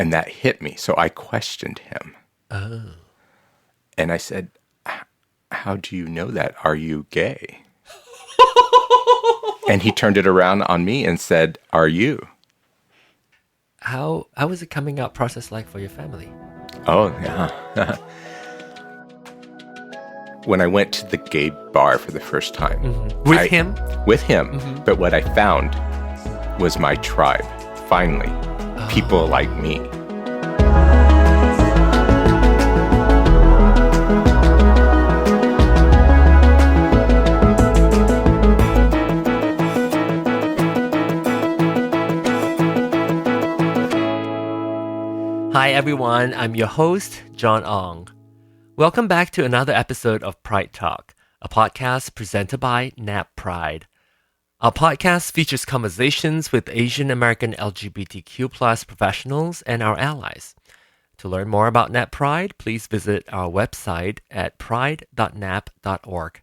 And that hit me. So I questioned him. Oh. And I said, how do you know that? Are you gay? And he turned it around on me and said, are you? How was the coming out process like for your family? Oh, yeah. When I went to the gay bar for the first time. With him? With him. But what I found was my tribe. Finally, people like me. Hi everyone, I'm your host, John Ong. Welcome back to another episode of Pride Talk, a podcast presented by NAP Pride. Our podcast features conversations with Asian American LGBTQ+ professionals and our allies. To learn more about NAP Pride, please visit our website at pride.nap.org.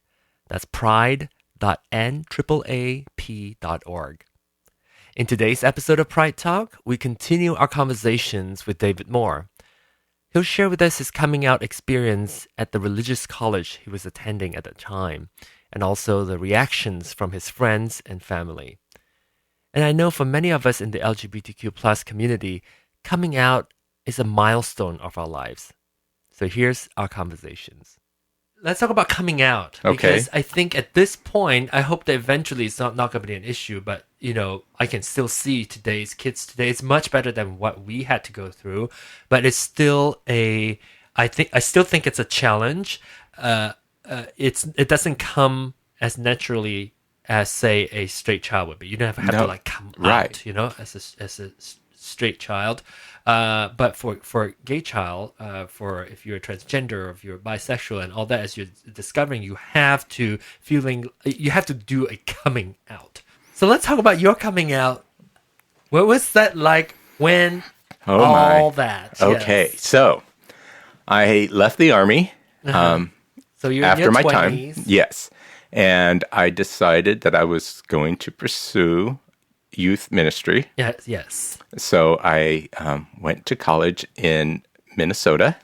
That's pride.nAAP.org. In today's episode of Pride Talk, we continue our conversations with David Moore. He'll share with us his coming out experience at the religious college he was attending at the time, and also the reactions from his friends and family. And I know for many of us in the LGBTQ+ community, coming out is a milestone of our lives. So here's our conversations. Let's talk about coming out. Okay. Because I think at this point, I hope that eventually it's not going to be an issue, but, you know, I can still see today's kids today. It's much better than what we had to go through, but it's still I still think it's a challenge. It doesn't come as naturally as, say, a straight child would be. You don't have to like come out, you know, as a straight child. But for a gay child, for if you're a transgender or if you're bisexual and all that, as you're discovering, you have to do a coming out. So let's talk about your coming out. What was that like when that? Okay, yes. So I left the Army So you're after in your my 20s. time. Yes. And I decided that I was going to pursue youth ministry. Yes. So I went to college in Minnesota.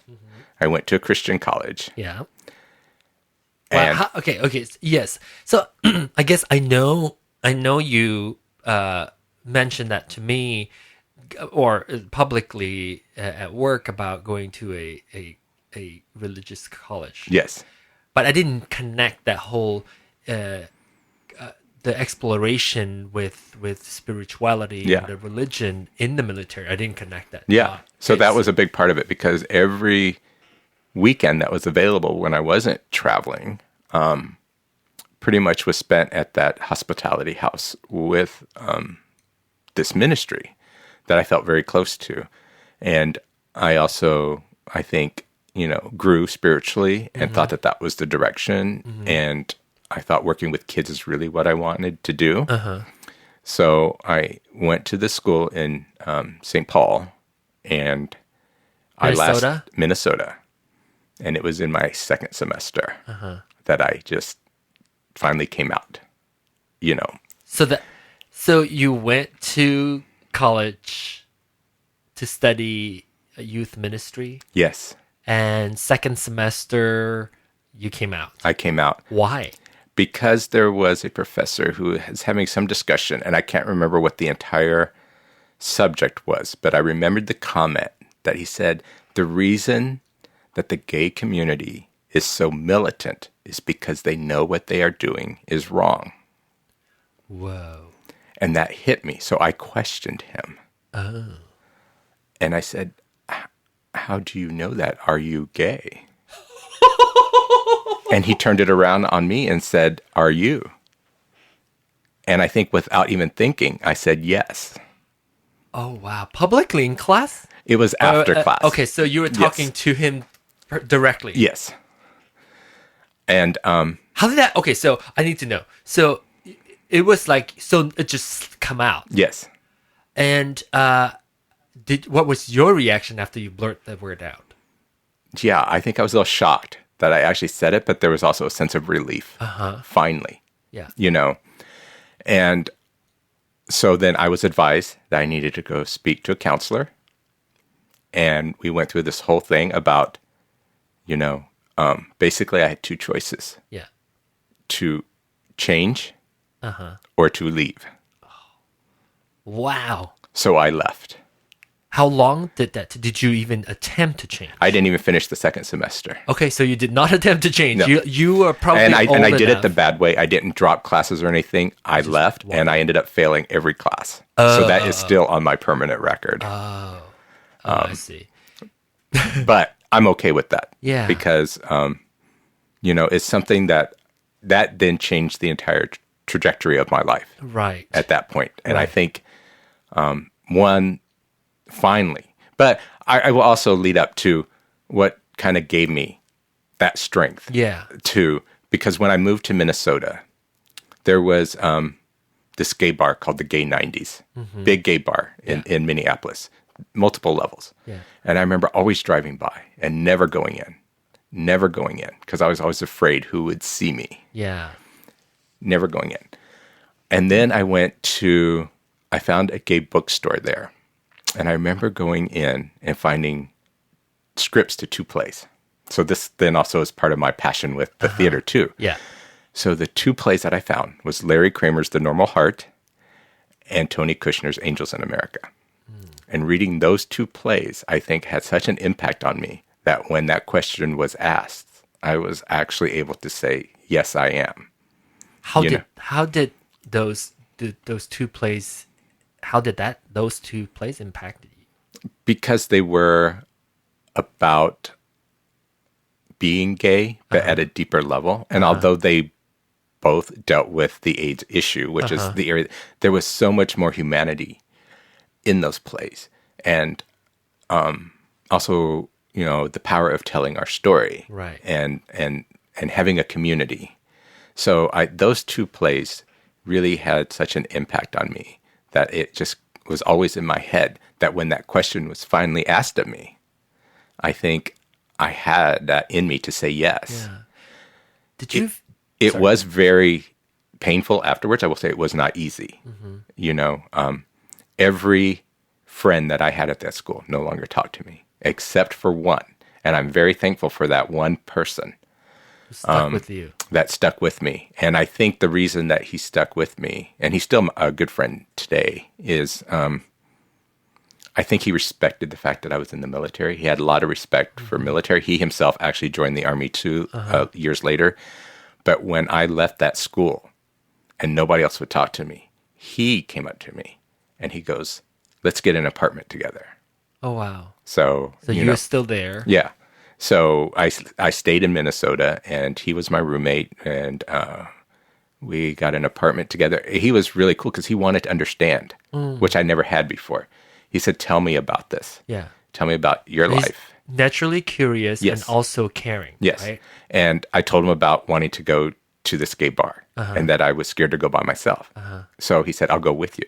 I went to a Christian college. Yeah. And Well, okay. Yes. So I guess I know you mentioned that to me or publicly at work about going to a religious college. yes. But I didn't connect that whole the exploration with spirituality and the religion in the military. I didn't connect that. Yeah. So that was a big part of it because every weekend that was available when I wasn't traveling pretty much was spent at that hospitality house with this ministry that I felt very close to. And I also, I think, grew spiritually and thought that was the direction. And I thought working with kids is really what I wanted to do. So I went to the school in St. Paul, and Minnesota. And it was in my second semester that I just finally came out, So you went to college to study youth ministry? Yes. And second semester, you came out. I came out. Why? Because there was a professor who was having some discussion, and I can't remember what the entire subject was, but I remembered the comment that he said, the reason that the gay community is so militant is because they know what they are doing is wrong. Whoa. And that hit me, so I questioned him. Oh. And I said, how do you know that? Are you gay? And he turned it around on me and said, are you? And I think without even thinking, I said yes. Oh, wow. Publicly in class? It was after class. Okay, so you were talking to him directly? Yes. And how did that... Okay, so I need to know. So it was like... So it just come out? Yes. And what was your reaction after you blurted the word out? Yeah, I think I was a little shocked that I actually said it, but there was also a sense of relief. Finally. Yeah. And so then I was advised that I needed to go speak to a counselor. And we went through this whole thing about, you know, basically I had two choices: Yeah. to change Uh-huh. or to leave. Wow. So I left. How long did you even attempt to change? I didn't even finish the second semester. Okay, so you did not attempt to change. No. You are probably And I old did it the enough. bad way. I didn't drop classes or anything. I left and I ended up failing every class. So that is still on my permanent record. I see. But I'm okay with that. Yeah. Because, you know, it's something that then changed the entire trajectory of my life Right. at that point. And I Right. think, finally, but I will also lead up to what kind of gave me that strength. Yeah. Because when I moved to Minnesota, there was this gay bar called the Gay 90s, big gay bar in Minneapolis, multiple levels. Yeah. And I remember always driving by and never going in, because I was always afraid who would see me, Yeah. never going in. And then I found a gay bookstore there. And I remember going in and finding scripts to two plays. So this then also is part of my passion with the theater too. Yeah. So the two plays that I found was Larry Kramer's The Normal Heart and Tony Kushner's Angels in America. And reading those two plays, I think, had such an impact on me that when that question was asked, I was actually able to say, yes, I am. How You did know. how did those two plays impacted you? Because they were about being gay, but at a deeper level. And although they both dealt with the AIDS issue, which is the area, there was so much more humanity in those plays. And also, you know, the power of telling our story, Right. and having a community. So those two plays really had such an impact on me that it just was always in my head that when that question was finally asked of me, I think I had that in me to say yes. Yeah. Did you? It Sorry. was very painful afterwards. I will say it was not easy. You know, every friend that I had at that school no longer talked to me, except for one. And I'm very thankful for that one person Stuck with you. that stuck with me. And I think the reason that he stuck with me, and he's still a good friend today, is I think he respected the fact that I was in the military. He had a lot of respect for military. He himself actually joined the Army too, years later. But when I left that school and nobody else would talk to me, he came up to me and he goes, let's get an apartment together. Oh wow. So, So you you know, were still there. yeah. So I stayed in Minnesota and he was my roommate and we got an apartment together. He was really cool because he wanted to understand, which I never had before. He said, tell me about this. Yeah. Tell me about your He's life. naturally curious Yes. and also caring. Yes. Right? And I told him about wanting to go to this gay bar and that I was scared to go by myself. So he said, I'll go with you.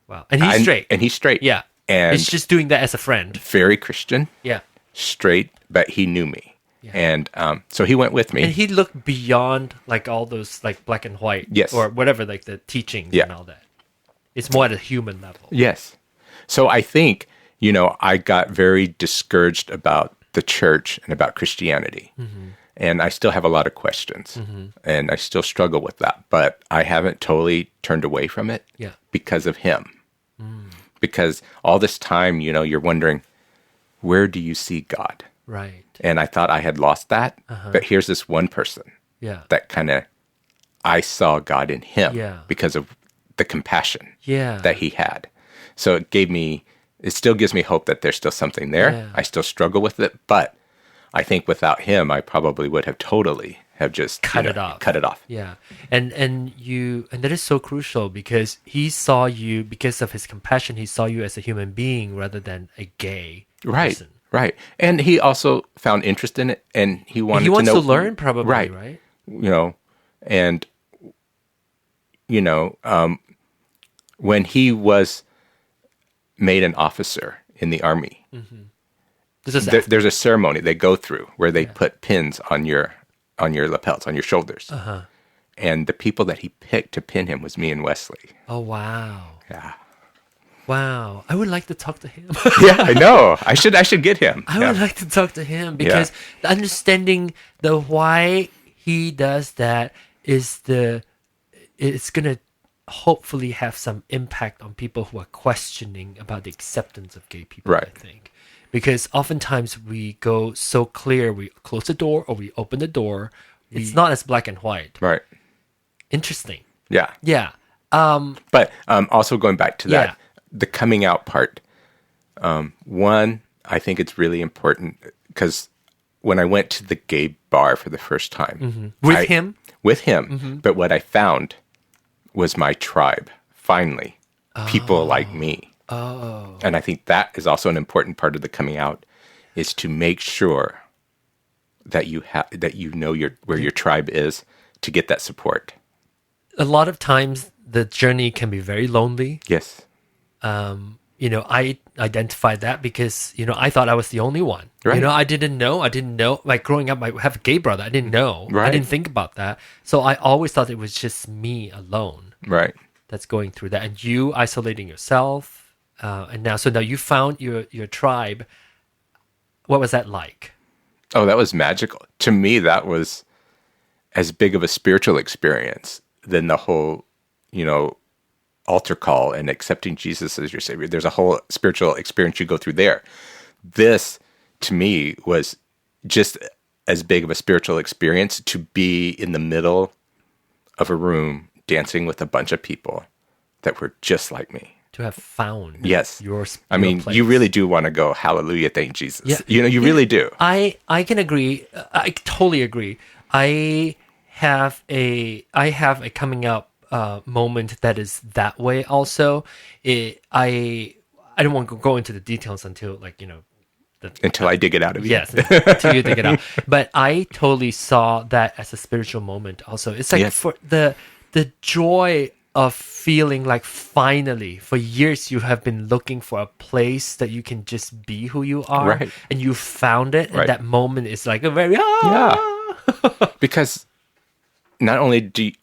Wow. And he's straight. And he's straight. Yeah. And He's just doing that as a friend. very Christian, Yeah. straight, but he knew me. And so he went with me. And he looked beyond like all those like black and white. Yes. Or whatever, like the teachings Yeah. and all that. It's more at a human level. Yes. So I think, you know, I got very discouraged about the church and about Christianity. And I still have a lot of questions and I still struggle with that, but I haven't totally turned away from it Yeah. because of him. Because all this time, you know, you're wondering, where do you see God? Right. And I thought I had lost that, but here's this one person Yeah. that kind of, I saw God in him Yeah. because of the compassion Yeah. that he had. So it still gives me hope that there's still something there. Yeah. I still struggle with it, but I think without him, I probably would have totally have just Cut it off. Cut it off. Yeah. And that is so crucial because he saw you, because of his compassion, he saw you as a human being rather than a gay Right. person. Right. And he also found interest in it and he wanted He wants to know. to learn probably, Right. right? You know, and, you know, when he was made an officer in the Army, This is there's a ceremony they go through where they put pins on your lapels, on your shoulders. And the people that he picked to pin him was me and Wesley. oh wow. Yeah. Wow. I would like to talk to him. Yeah, I know. I should get him. I Yeah. would like to talk to him because the understanding the why he does that it's gonna hopefully have some impact on people who are questioning about the acceptance of gay people. Right. I think because oftentimes we go so clear, we close the door or we open the door. It's not as black and white. Right. Interesting. Yeah. Yeah. But also going back to that, Yeah. the coming out part. One, I think it's really important because when I went to the gay bar for the first time With him? with him, but what I found was my tribe. Finally, people like me. Oh. And I think that is also an important part of the coming out, is to make sure that you know where your tribe is to get that support. A lot of times the journey can be very lonely. Yes. I identified that because, I thought I was the only one. Right. I didn't know. Like growing up, I have a gay brother. I didn't know. I Right. didn't think about that. So I always thought it was just me alone Right. that's going through that. And you isolating yourself. And now you found your tribe. What was that like? Oh, that was magical. To me, that was as big of a spiritual experience than the whole, altar call and accepting Jesus as your Savior. There's a whole spiritual experience you go through there. This, to me, was just as big of a spiritual experience to be in the middle of a room dancing with a bunch of people that were just like me. To have found Yes. your I mean, place. you really do want to go, hallelujah, thank Jesus. Yeah. You really do. I can agree. I totally agree. I have a coming out moment that is that way. Also, I don't want to go into the details until Until I dig it out of you. yes, until you dig it out. But I totally saw that as a spiritual moment. Also, it's like Yes. for the joy of feeling like finally for years you have been looking for a place that you can just be who you are, Right. and you found it, and Right. that moment is like a very Because not only do you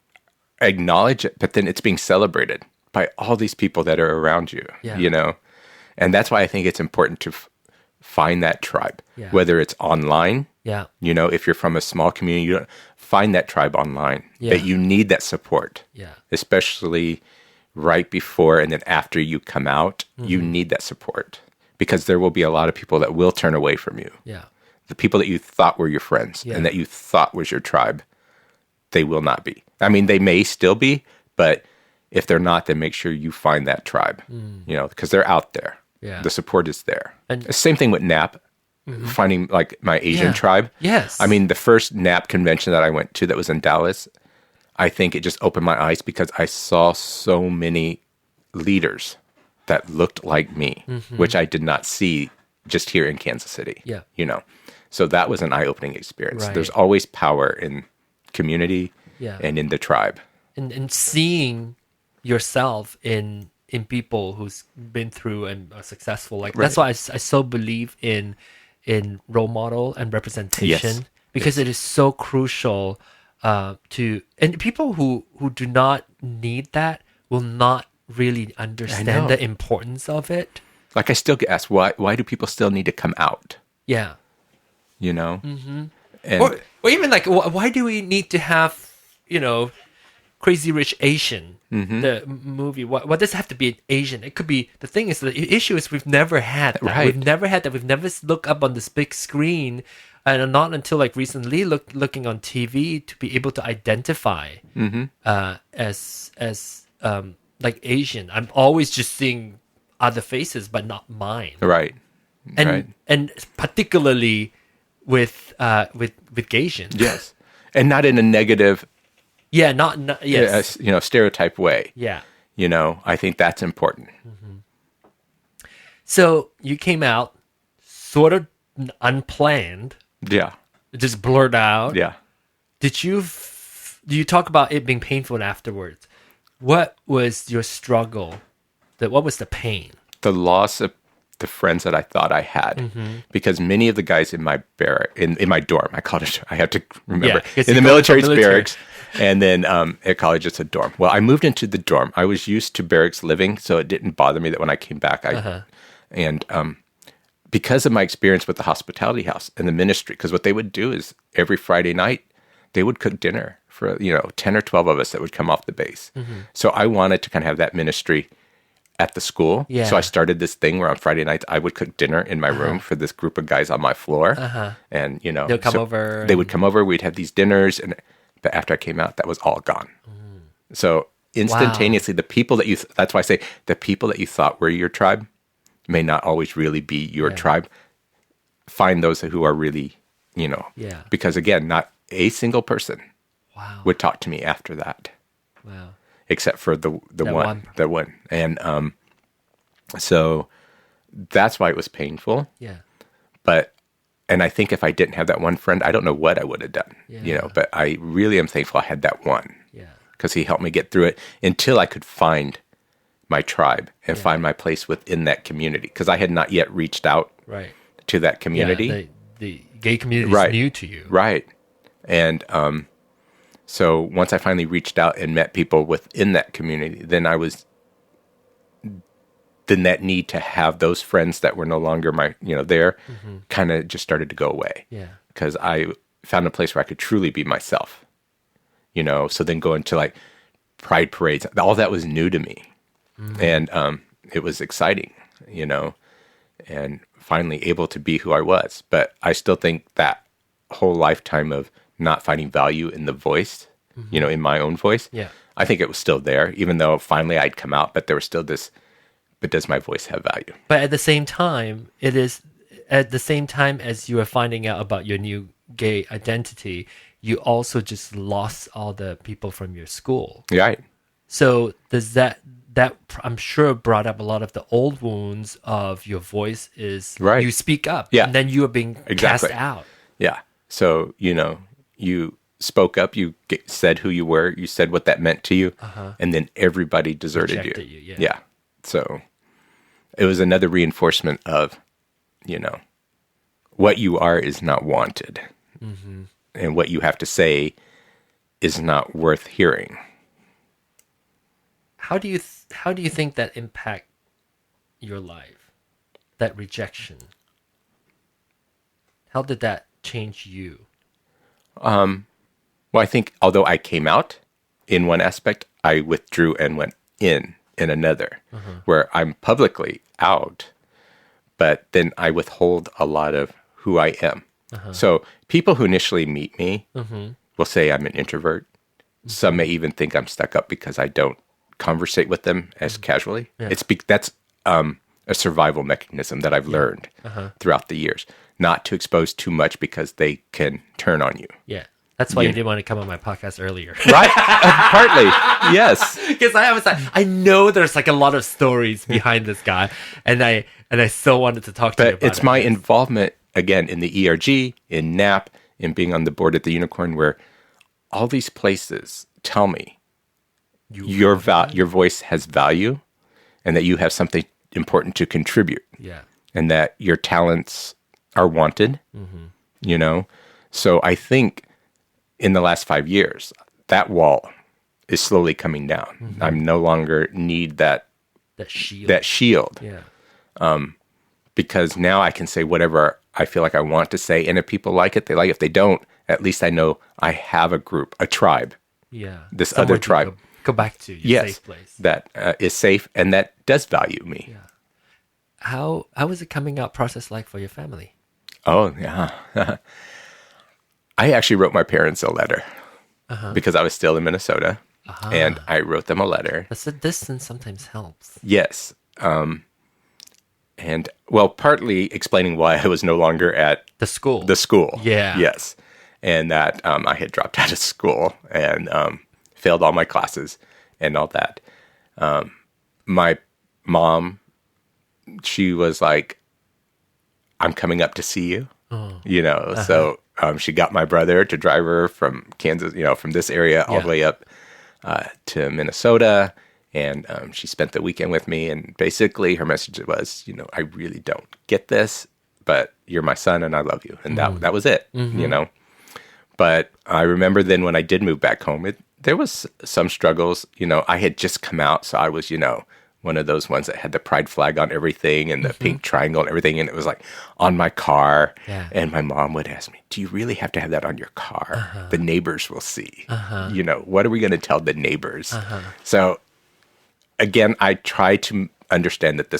acknowledge it, but then it's being celebrated by all these people that are around you, Yeah. And that's why I think it's important to find that tribe, Yeah. whether it's online, yeah, if you're from a small community, you don't find that tribe online, Yeah. that you need that support, yeah, especially right before and then after you come out, you need that support because there will be a lot of people that will turn away from you. yeah, The people that you thought were your friends Yeah. and that you thought was your tribe, they will not be. I mean, they may still be, but if they're not, then make sure you find that tribe, because they're out there. Yeah. The support is there. And- The same thing with NAP, finding like my Asian Yeah. tribe. Yes. I mean, the first NAP convention that I went to that was in Dallas, I think it just opened my eyes because I saw so many leaders that looked like me, which I did not see just here in Kansas City. Yeah. So that was an eye-opening experience. Right. There's always power in community Yeah. and in the tribe. and seeing yourself in people who's been through and are successful. Like that's why I so believe in role model and representation Yes. because it is so crucial to and people who do not need that will not really understand know. the importance of it. Like I still get asked, why do people still need to come out? Yeah. And Or even like, why do we need to have, Crazy Rich Asian, the movie? What does it have to be an Asian? It could be, the thing is, the issue is we've never had that. Right. We've never had that. We've never looked up on this big screen, and not until like recently looking on TV to be able to identify as like Asian. I'm always just seeing other faces, but not mine. right. And right. and particularly with Gaysian. Yes. And not in a negative, Yeah, not yes. stereotype way. Yeah. I think that's important. So you came out sort of unplanned, Yeah. just blurred out. Yeah. Did you talk about it being painful afterwards? What was your struggle? What was the pain? The loss of the friends that I thought I had, because many of the guys in my in my dorm, I called it. I have to remember Yeah, 'cause in you the go military from military. barracks. And then at college, it's a dorm. Well, I moved into the dorm. I was used to barracks living, so it didn't bother me that when I came back, because of my experience with the hospitality house and the ministry, because what they would do is every Friday night, they would cook dinner for, 10 or 12 of us that would come off the base. So I wanted to kind of have that ministry at the school. Yeah. So I started this thing where on Friday nights, I would cook dinner in my room for this group of guys on my floor. And, They'll come over. They would come over. We'd have these dinners. But after I came out, that was all gone. So instantaneously, the people that that's why I say the people that you thought were your tribe may not always really be your tribe. Find those who are really, because again, not a single person would talk to me after that. Wow. Except for the one. And so that's why it was painful. Yeah. And I think if I didn't have that one friend, I don't know what I would have done, but I really am thankful I had that one. Yeah. Because he helped me get through it until I could find my tribe and find my place within that community. Because I had not yet reached out to that community. Yeah, the gay community is new to you. Right. And so once I finally reached out and met people within that community, then that need to have those friends that were no longer there kind of just started to go away. Yeah. Because I found a place where I could truly be myself. So then going to like pride parades, all that was new to me. And it was exciting, and finally able to be who I was. But I still think that whole lifetime of not finding value in the voice, in my own voice, I think it was still there, even though finally I'd come out, but there was still this, but does my voice have value? But at the same time, it is at the same time as you are finding out about your new gay identity, you also just lost all the people from your school. Right. So does that I'm sure brought up a lot of the old wounds of your voice is you speak up and then you are being cast out. Yeah. So, you spoke up, you said who you were, you said what that meant to you, and then everybody deserted you. Yeah. So it was another reinforcement of, what you are is not wanted. And what you have to say is not worth hearing. How do you think that impact your life? That rejection. How did that change you? Well, I think although I came out in one aspect, I withdrew and went in another, where I'm publicly out, but then I withhold a lot of who I am. So people who initially meet me will say I'm an introvert. Some may even think I'm stuck up because I don't conversate with them as casually. Yeah. That's a survival mechanism that I've learned throughout the years, not to expose too much because they can turn on you. Yeah. That's why you didn't want to come on my podcast earlier. Right? Partly. Yes. Because I was like, I know there's like a lot of stories behind this guy, and I so wanted to talk to you about it. It's my involvement, again, in the ERG, in NAP, in being on the board at the Unicorn, where all these places tell me your voice has value and that you have something important to contribute. Yeah. And that your talents are wanted, So I think in the last 5 years, that wall is slowly coming down. I'm no longer need that shield. Yeah. Because now I can say whatever I feel like I want to say. And if people like it, they like it. If they don't, at least I know I have a group, a tribe. Yeah. This somewhere other tribe. Go back to your safe place. That is safe and that does value me. Yeah. How was the coming out process like for your family? Oh, yeah. I actually wrote my parents a letter because I was still in Minnesota, and I wrote them a letter. But the distance sometimes helps. Yes. And, well, partly explaining why I was no longer at the school. Yeah. Yes. And that I had dropped out of school and failed all my classes and all that. My mom, she was like, I'm coming up to see you, so she got my brother to drive her from Kansas, from this area all the way up to Minnesota. And she spent the weekend with me. And basically her message was, I really don't get this, but you're my son and I love you. And that was it, But I remember then when I did move back home, there was some struggles. I had just come out, so I was, one of those ones that had the pride flag on everything and the pink triangle and everything, and it was like on my car. Yeah. And my mom would ask me, "Do you really have to have that on your car? The neighbors will see. What are we going to tell the neighbors?" So again, I try to understand that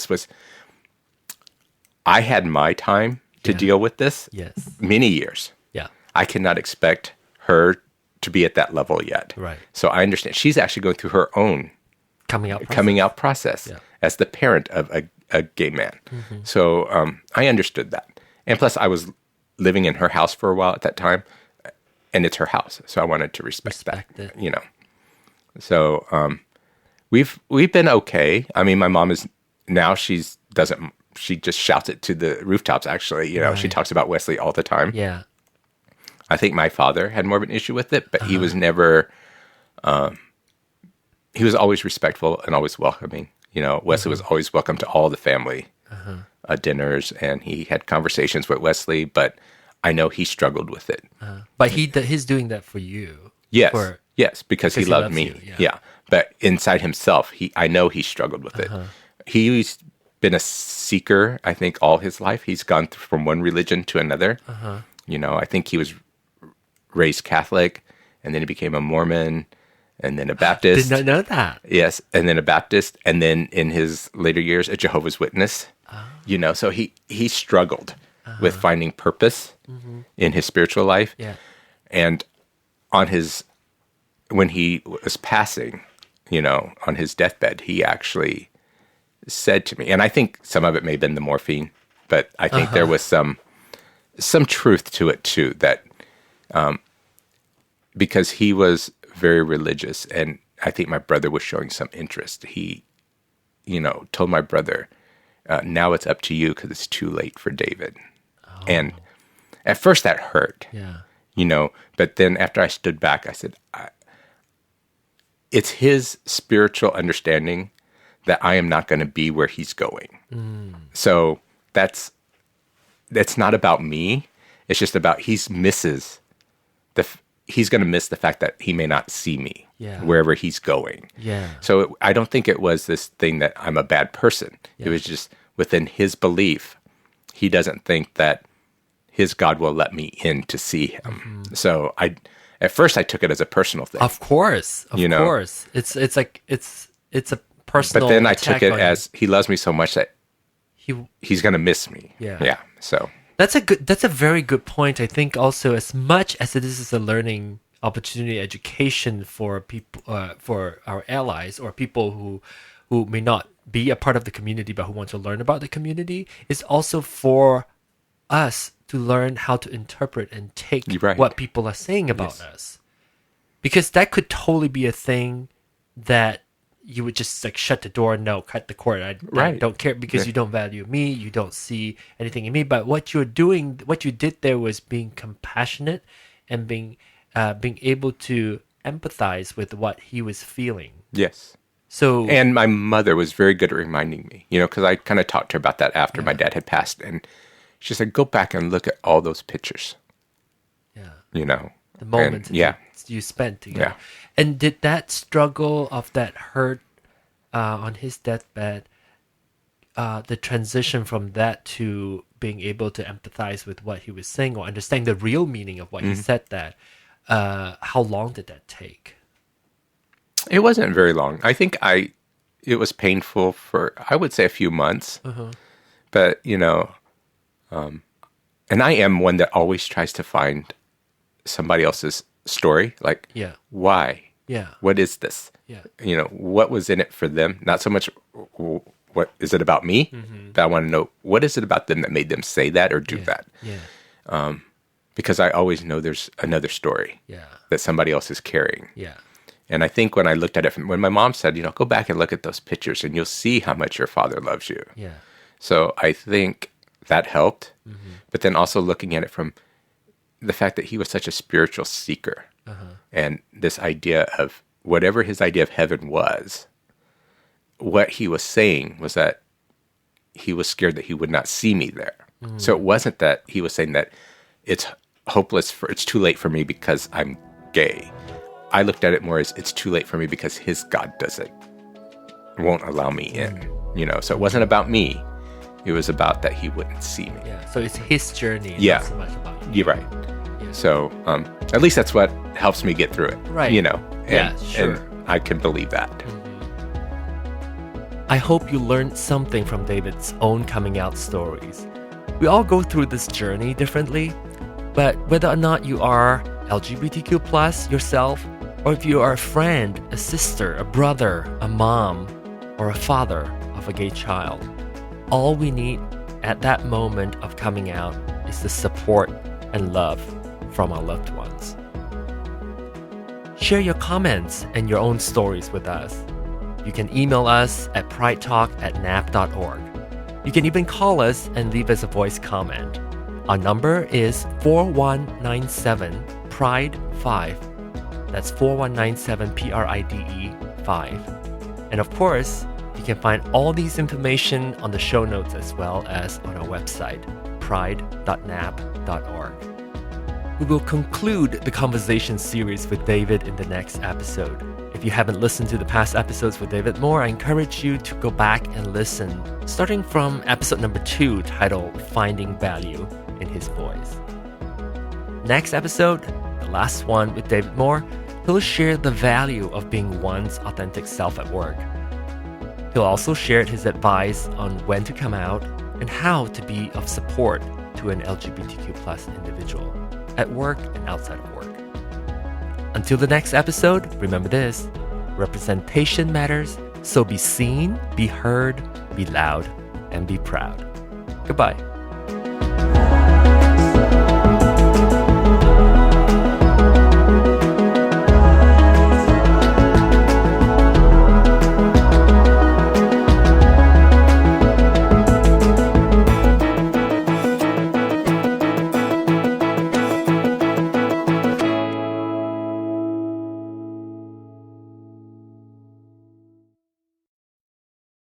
I had my time to deal with this. Yes. Many years. Yeah. I cannot expect her to be at that level yet. Right. So I understand. She's actually going through her own Coming out process Yeah. as the parent of a gay man. So I understood that. And plus, I was living in her house for a while at that time, and it's her house. So I wanted to respect that. it. So we've been okay. I mean, my mom is now she just shouts it to the rooftops. Actually, she talks about Wesley all the time. Yeah. I think my father had more of an issue with it, but he was never. He was always respectful and always welcoming. Wesley was always welcome to all the family dinners, and he had conversations with Wesley. But I know he struggled with it. But he's doing that for you. Yes, For, yes, because he loved loves me. you, Yeah, but inside himself, I know he struggled with it. He's been a seeker, I think, all his life. He's gone from one religion to another. I think he was raised Catholic, and then he became a Mormon, and then a Baptist. Did not know that. Yes, and then a Baptist, and then in his later years, a Jehovah's Witness. So he struggled with finding purpose in his spiritual life. Yeah. And when he was passing, on his deathbed, he actually said to me, and I think some of it may have been the morphine, but I think there was some truth to it too, that because he was very religious, and I think my brother was showing some interest. He, told my brother, now it's up to you because it's too late for David. And at first that hurt. Yeah. But then after I stood back, I said, it's his spiritual understanding that I am not going to be where he's going. So that's not about me. It's just about he's going to miss the fact that he may not see me wherever he's going. Yeah. So I don't think it was this thing that I'm a bad person. It was just within his belief, he doesn't think that his God will let me in to see him. So at first I took it as a personal thing. Of course. Of course. It's like it's a personal. But then I took it as he loves me so much that he's going to miss me. Yeah. Yeah. So that's a very good point. I think also, as much as it is a learning opportunity, education for people, for our allies or people who may not be a part of the community but who want to learn about the community, is also for us to learn how to interpret and take what people are saying about us, because that could totally be a thing that you would just like shut the door, no, cut the cord. I don't care because you don't value me, you don't see anything in me. But what you did there was being compassionate and being able to empathize with what he was feeling. yes. So And my mother was very good at reminding me, because I kind of talked to her about that after my dad had passed, and she said, "Go back and look at all those pictures." the moment you spent together. And did that struggle of that hurt on his deathbed, the transition from that to being able to empathize with what he was saying or understand the real meaning of what he said, that how long did that take? It wasn't very long. I think it was painful for, I would say, a few months. But, and I am one that always tries to find somebody else's story. Like, why? Yeah. What is this? Yeah. What was in it for them? Not so much, what is it about me? But I want to know, what is it about them that made them say that or do that? Yeah. Because I always know there's another story that somebody else is carrying. Yeah. And I think when I looked at it, when my mom said, go back and look at those pictures and you'll see how much your father loves you. Yeah. So I think that helped. But then also looking at it from the fact that he was such a spiritual seeker, and this idea of whatever his idea of heaven was, what he was saying was that he was scared that he would not see me there. So it wasn't that he was saying that it's hopeless, it's too late for me because I'm gay. I looked at it more as it's too late for me because his God won't allow me in, So it wasn't about me. It was about that he wouldn't see me. Yeah. So it's his journey. Yeah. Not so much about you. You're right. Yeah. So at least that's what helps me get through it. Right. Sure. And I can believe that. I hope you learned something from David's own coming out stories. We all go through this journey differently, but whether or not you are LGBTQ+ yourself, or if you are a friend, a sister, a brother, a mom, or a father of a gay child, all we need at that moment of coming out is the support and love from our loved ones. Share your comments and your own stories with us. You can email us at pridetalk@nap.org. You can even call us and leave us a voice comment. Our number is 4197-PRIDE-5. That's 4197 PRIDE 5. And of course, you can find all these information on the show notes as well as on our website, pride.nap.org. We will conclude the conversation series with David in the next episode. If you haven't listened to the past episodes with David Moore, I encourage you to go back and listen, starting from episode number 2, titled Finding Value in His Voice. Next episode, the last one with David Moore, he'll share the value of being one's authentic self at work. He'll also share his advice on when to come out and how to be of support to an LGBTQ+ individual at work and outside of work. Until the next episode, remember this: representation matters, so be seen, be heard, be loud, and be proud. Goodbye.